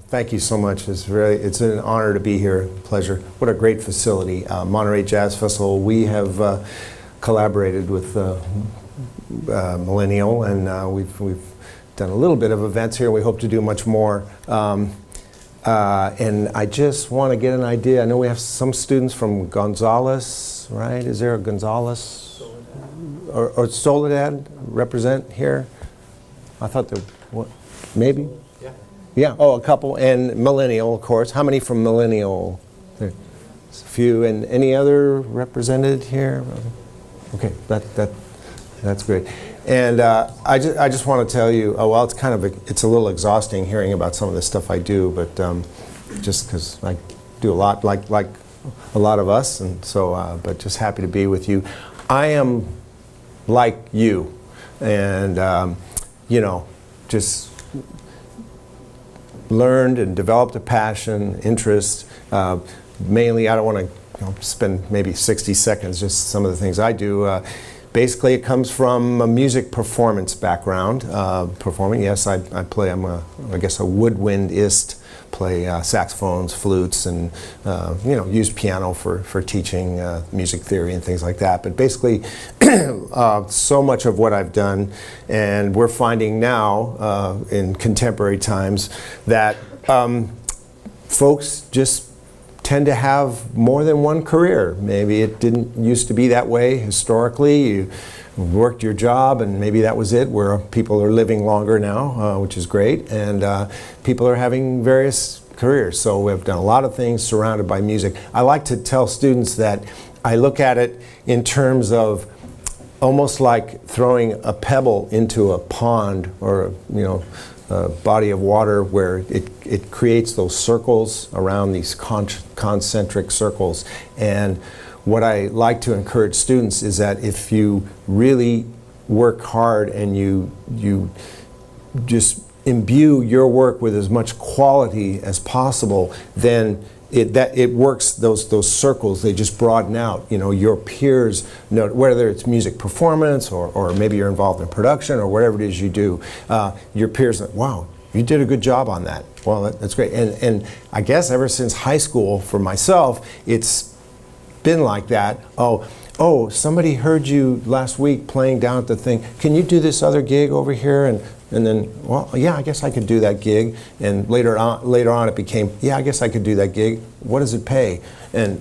Thank you so much. It's an honor to be here. Pleasure. What a great facility. Monterey Jazz Festival. We have collaborated with Millennial, and we've done a little bit of events here. We hope to do much more. And I just want to get an idea. I know we have some students from Gonzales, right? Is there a Gonzales or Soledad represent here? I thought there, what, maybe? Yeah, oh, a couple, and Millennial, of course. How many from Millennial? There's a few, and any other represented here? Okay, that's great. And I just want to tell you, well, it's a little exhausting hearing about some of the stuff I do, but just because I do a lot, like a lot of us, and so, but just happy to be with you. I am like you, and you know, just learned and developed a passion, interest. Mainly, I don't want to spend maybe 60 seconds just some of the things I do. Basically, it comes from a music performance background. Performing, yes, I play. I guess a woodwindist. Play saxophones, flutes, and use piano for teaching music theory and things like that. But basically, so much of what I've done, and we're finding now in contemporary times that folks just tend to have more than one career. Maybe it didn't used to be that way historically. You worked your job and maybe that was it, where people are living longer now, which is great, and people are having various careers. So we've done a lot of things surrounded by music. I like to tell students that I look at it in terms of almost like throwing a pebble into a pond or a body of water where it creates those circles around these concentric circles. And what I like to encourage students is that if you really work hard and you just imbue your work with as much quality as possible, then it works. Those circles, they just broaden out. Your peers, whether it's music performance or maybe you're involved in production or whatever it is you do, your peers, wow, you did a good job on that. Well, that's great. And I guess ever since high school for myself, it's been like that. Oh, somebody heard you last week playing down at the thing. Can you do this other gig over here? And then, well, yeah, I guess I could do that gig. And later on it became, yeah, I guess I could do that gig. What does it pay? And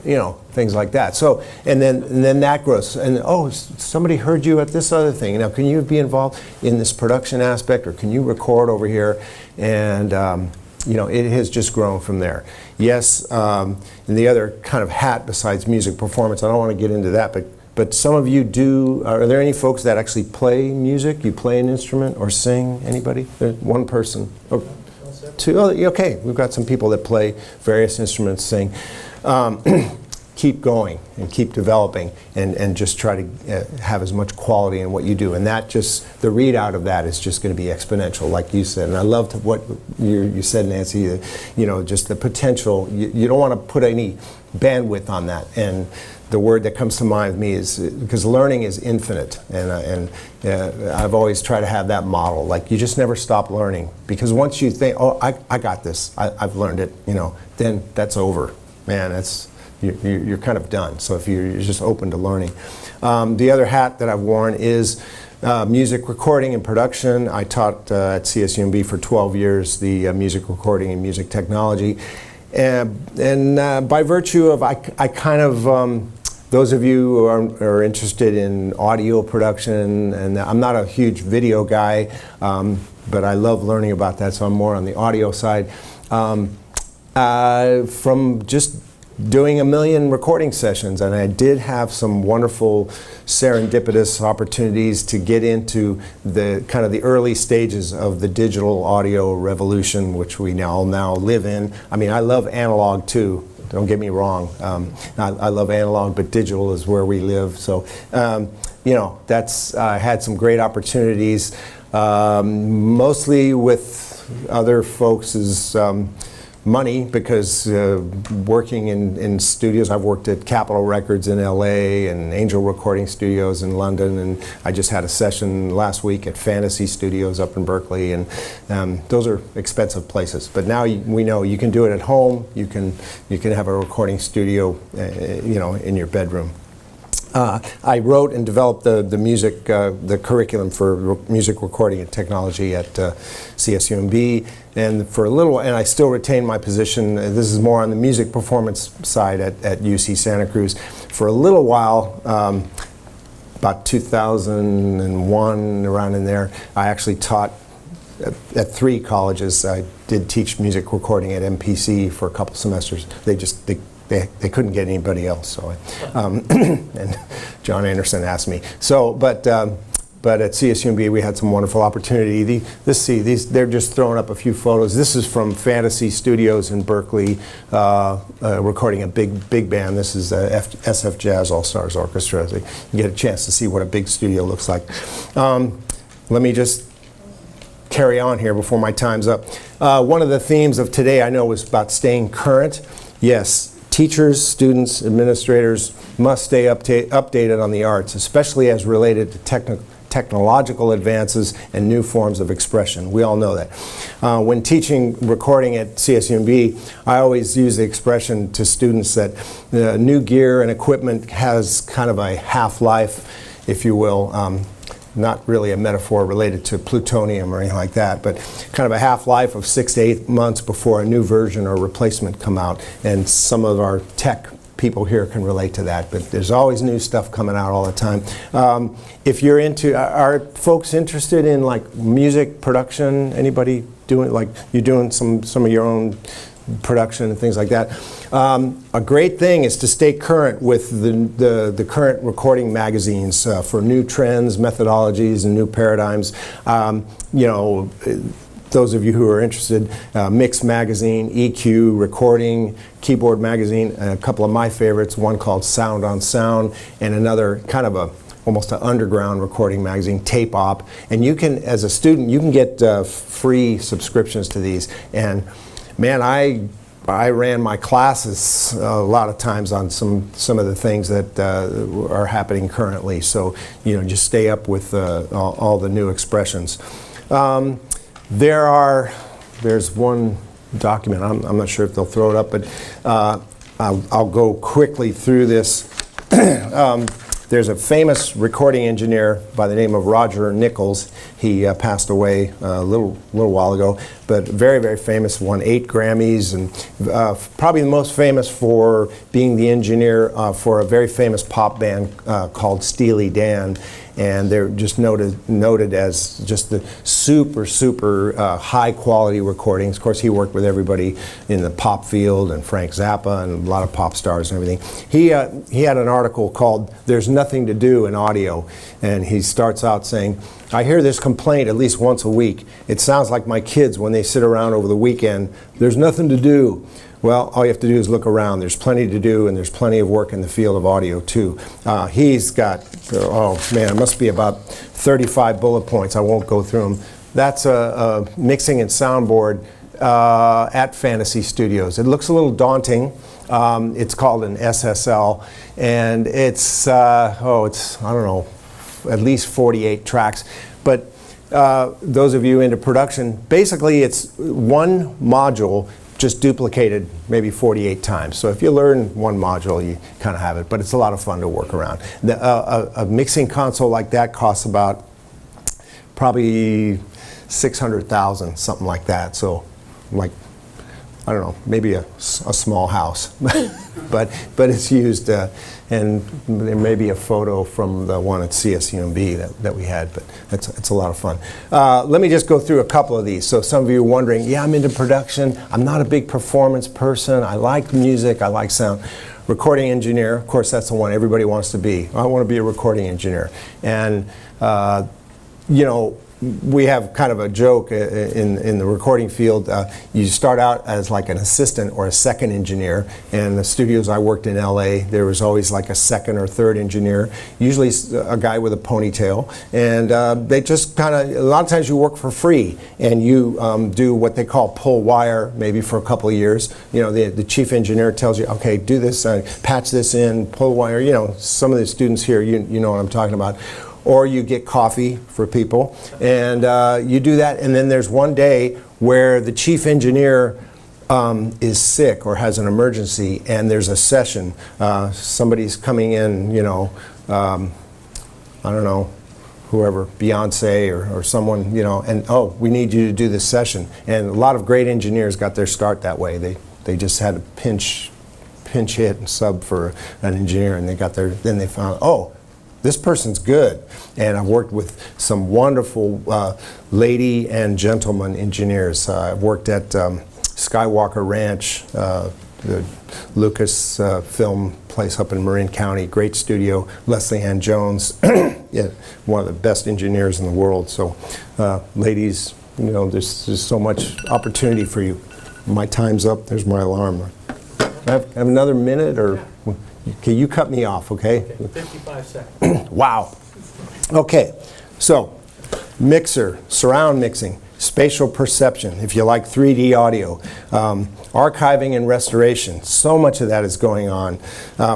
things like that. So, and then that grows. And somebody heard you at this other thing. Now, can you be involved in this production aspect, or can you record over here? And it has just grown from there. Yes, and the other kind of hat besides music performance, I don't want to get into that, but some of you do. Are there any folks that actually play music? You play an instrument or sing? Anybody? There's one person. Oh, two. Oh, okay. We've got some people that play various instruments, sing. Keep going and keep developing and just try to have as much quality in what you do. And that just, the readout of that is just going to be exponential, like you said. And I loved what you said, Nancy, just the potential. You don't want to put any bandwidth on that. And the word that comes to mind with me is, because learning is infinite. And I've always tried to have that model. Like, you just never stop learning. Because once you think, I got this, I've learned it, then that's over. Man, you're kind of done. So if you're just open to learning. The other hat that I've worn is music recording and production. I taught at CSUMB for 12 years the music recording and music technology. And by virtue of, I kind of, those of you who are interested in audio production, and I'm not a huge video guy, but I love learning about that, so I'm more on the audio side. From just doing a million recording sessions, and I did have some wonderful serendipitous opportunities to get into the kind of the early stages of the digital audio revolution, which we now live in. I mean, I love analog too, don't get me wrong. I love analog, but digital is where we live. So, that's, I had some great opportunities, mostly with other folks' money because working in studios, I've worked at Capitol Records in LA and Angel Recording Studios in London, and I just had a session last week at Fantasy Studios up in Berkeley, and those are expensive places. But now we know you can do it at home. You can have a recording studio, in your bedroom. I wrote and developed the music, the curriculum for music recording and technology at CSUMB, and for a little, and I still retain my position. This is more on the music performance side at UC Santa Cruz. For a little while, about 2001, around in there, I actually taught at 3 colleges. I did teach music recording at MPC for a couple semesters. They couldn't get anybody else, so and John Anderson asked me. So, but at CSUMB we had some wonderful opportunity. They're just throwing up a few photos. This is from Fantasy Studios in Berkeley, recording a big band. This is SF Jazz All Stars Orchestra. So you get a chance to see what a big studio looks like. Let me just carry on here before my time's up. One of the themes of today I know was about staying current. Yes. Teachers, students, administrators must stay updated on the arts, especially as related to technological advances and new forms of expression. We all know that. When teaching recording at CSUMB, I always use the expression to students that the new gear and equipment has kind of a half-life, if you will. Not really a metaphor related to plutonium or anything like that, but kind of a half-life of 6 to 8 months before a new version or replacement come out. And some of our tech people here can relate to that, but there's always new stuff coming out all the time. If you're are folks interested in like music production? Anybody doing, like, you're doing some of your own production and things like that? A great thing is to stay current with the current recording magazines for new trends, methodologies, and new paradigms. Those of you who are interested, Mix Magazine, EQ, Recording, Keyboard Magazine, and a couple of my favorites, one called Sound on Sound, and another kind of almost an underground recording magazine, Tape Op. And you can, as a student, you can get free subscriptions to these. And man, I ran my classes a lot of times on some of the things that are happening currently. So, just stay up with all the new expressions. There's one document, I'm not sure if they'll throw it up, but I'll go quickly through this. There's a famous recording engineer by the name of Roger Nichols. He passed away a little while ago, but very, very famous, won 8 Grammys, and probably the most famous for being the engineer for a very famous pop band called Steely Dan. And they're just noted as just the super high quality recordings. Of course, he worked with everybody in the pop field, and Frank Zappa and a lot of pop stars and everything. He had an article called "There's Nothing to Do in Audio," and he starts out saying, "I hear this complaint at least once a week. It sounds like my kids when they sit around over the weekend. There's nothing to do." Well, all you have to do is look around. There's plenty to do, and there's plenty of work in the field of audio, too. He's got, oh man, it must be about 35 bullet points. I won't go through them. That's a mixing and soundboard at Fantasy Studios. It looks a little daunting. It's called an SSL, and it's I don't know, at least 48 tracks. But those of you into production, basically it's one module just duplicated maybe 48 times. So if you learn one module, you kind of have it, but it's a lot of fun to work around. A mixing console like that costs about probably $600,000, something like that. So like, I don't know, maybe a small house, but it's used, and there may be a photo from the one at CSUMB that we had, but it's a lot of fun. Let me just go through a couple of these. So some of you are wondering, yeah, I'm into production. I'm not a big performance person. I like music. I like sound. Recording engineer, of course, that's the one everybody wants to be. I want to be a recording engineer. And, we have kind of a joke in the recording field. You start out as like an assistant or a second engineer. And the studios I worked in LA, there was always like a second or third engineer, usually a guy with a ponytail. And they just kind of, a lot of times you work for free and you do what they call pull wire, maybe for a couple of years. You know, the chief engineer tells you, okay, do this, patch this in, pull wire. You know, some of the students here, you know what I'm talking about. Or you get coffee for people, and you do that, and then there's one day where the chief engineer is sick or has an emergency, and there's a session. Somebody's coming in, you know, I don't know, whoever, Beyonce or someone, you know, and oh, we need you to do this session. And a lot of great engineers got their start that way. They just had a pinch hit and sub for an engineer, and they got their, then they found, oh, this person's good. And I've worked with some wonderful lady and gentleman engineers. I've worked at Skywalker Ranch, the Lucas film place up in Marin County, great studio. Leslie Ann Jones, yeah, one of the best engineers in the world. So ladies, you know, there's so much opportunity for you. My time's up, there's my alarm. I have another minute, or? Yeah. Okay, you cut me off, okay? 55 seconds. Wow. Okay, so mixer, surround mixing, spatial perception, if you like 3D audio, archiving and restoration, so much of that is going on.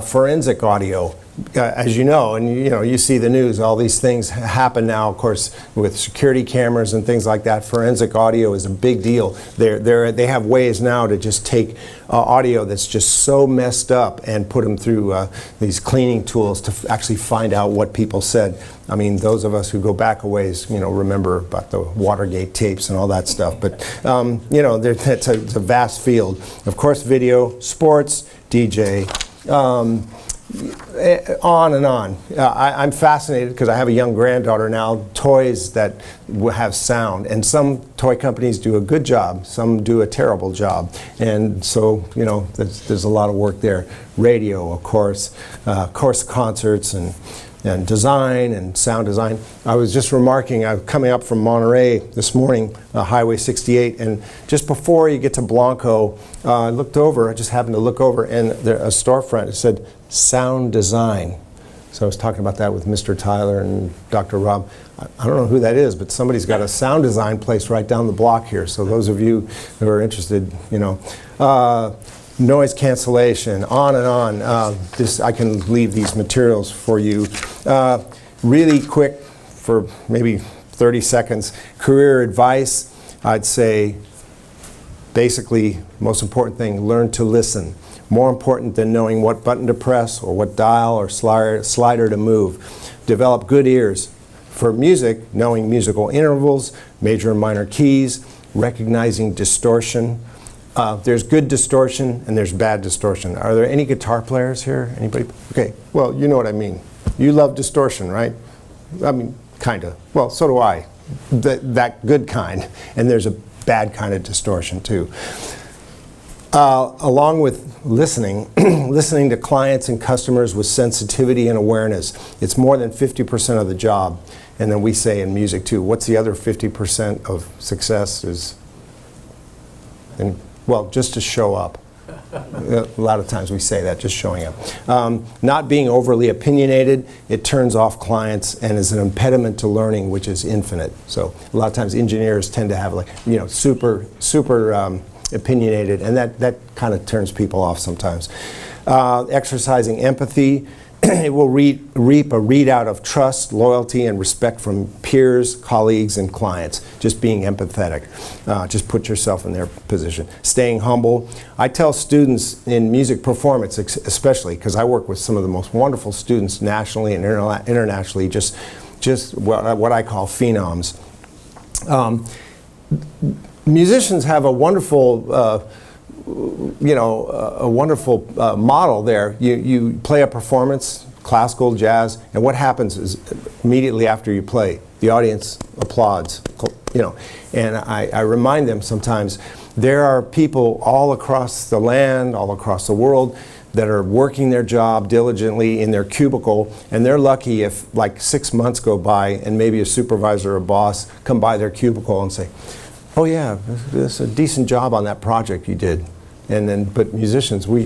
Forensic audio, as you know, and you see the news, all these things happen now, of course, with security cameras and things like that. Forensic audio is a big deal. They have ways now to just take audio that's just so messed up and put them through these cleaning tools to actually find out what people said. I mean, those of us who go back a ways, you know, remember about the Watergate tapes and all that stuff. But, you know, it's a vast field. Of course, video, sports, DJ, on and on. I'm fascinated because I have a young granddaughter now, toys that have sound, and some toy companies do a good job, some do a terrible job, and so, you know, there's a lot of work there. Radio, of course concerts and design and sound design. I was just remarking, I'm coming up from Monterey this morning, Highway 68, and just before you get to Blanco, I just happened to look over, and there a storefront, it said sound design. So I was talking about that with Mr. Tyler and Dr. Rob. I don't know who that is, but somebody's got a sound design place right down the block here. So those of you who are interested, you know. Noise cancellation, on and on. I can leave these materials for you. Really quick, for maybe 30 seconds, career advice, I'd say basically, most important thing, learn to listen. More important than knowing what button to press or what dial or slider to move. Develop good ears. For music, knowing musical intervals, major and minor keys, recognizing distortion. There's good distortion and there's bad distortion. Are there any guitar players here? Anybody? Okay, well, you know what I mean. You love distortion, right? I mean, kind of. Well, so do I. That good kind. And there's a bad kind of distortion too. Along with listening, listening to clients and customers with sensitivity and awareness. It's more than 50% of the job. And then we say in music too, what's the other 50% of success is? Well, just to show up. A lot of times we say that, just showing up. Not being overly opinionated, it turns off clients and is an impediment to learning, which is infinite. So a lot of times engineers tend to have, like, you know, super opinionated, and that kind of turns people off sometimes. Exercising empathy. It will reap a readout of trust, loyalty, and respect from peers, colleagues, and clients. Just being empathetic. Just put yourself in their position. Staying humble. I tell students in music performance, especially, because I work with some of the most wonderful students nationally and internationally, just what I call phenoms. Musicians have a wonderful model there. You play a performance, classical, jazz, and what happens is immediately after you play, the audience applauds, you know. And I remind them sometimes, there are people all across the land, all across the world, that are working their job diligently in their cubicle, and they're lucky if like 6 months go by and maybe a supervisor or boss come by their cubicle and say, oh yeah, this is a decent job on that project you did. And then, but musicians, we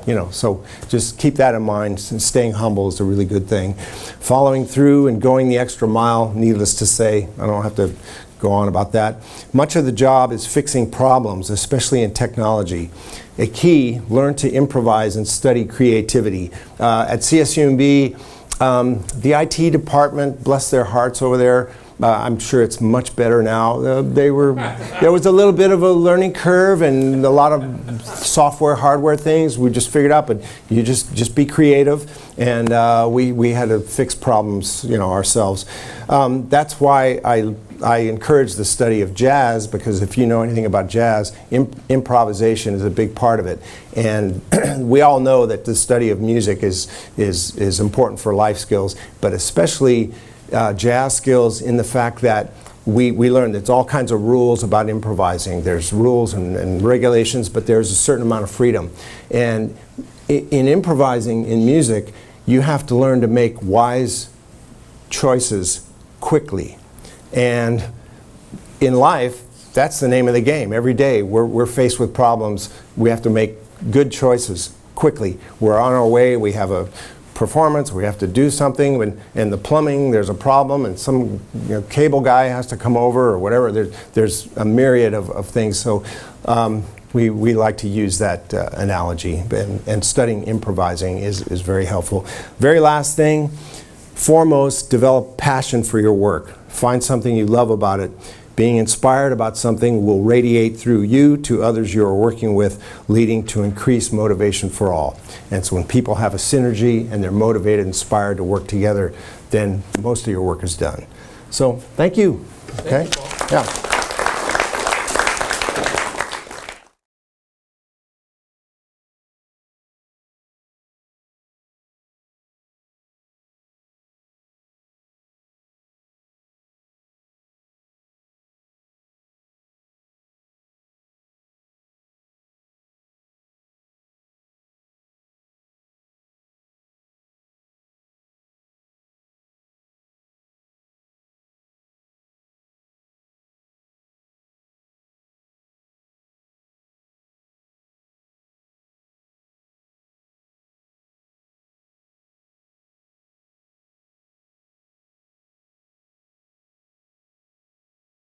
you know, so just keep that in mind. Staying humble is a really good thing. Following through and going the extra mile, needless to say, I don't have to go on about that. Much of the job is fixing problems, especially in technology. A key, learn to improvise and study creativity. At CSUMB, the IT department, bless their hearts over there, I'm sure it's much better now. There was a little bit of a learning curve and a lot of software, hardware things we just figured out, but you just be creative, and we had to fix problems, you know, ourselves. That's why I encourage the study of jazz, because if you know anything about jazz, improvisation is a big part of it. And we all know that the study of music is important for life skills, but especially jazz skills, in the fact that we learned there's all kinds of rules about improvising. There's rules and regulations, but there's a certain amount of freedom. And in improvising in music, you have to learn to make wise choices quickly. And in life, that's the name of the game. Every day we're faced with problems. We have to make good choices quickly. We're on our way, we have a performance, we have to do something, and the plumbing, there's a problem, and some cable guy has to come over or whatever. There's a myriad of things. So we like to use that analogy, and studying improvising is very helpful. Very last thing, foremost, develop passion for your work. Find something you love about it. Being inspired about something will radiate through you to others you are working with, leading to increased motivation for all. And so when people have a synergy and they're motivated, inspired to work together, then most of your work is done. So thank you. Okay? Thank you, Paul. Yeah.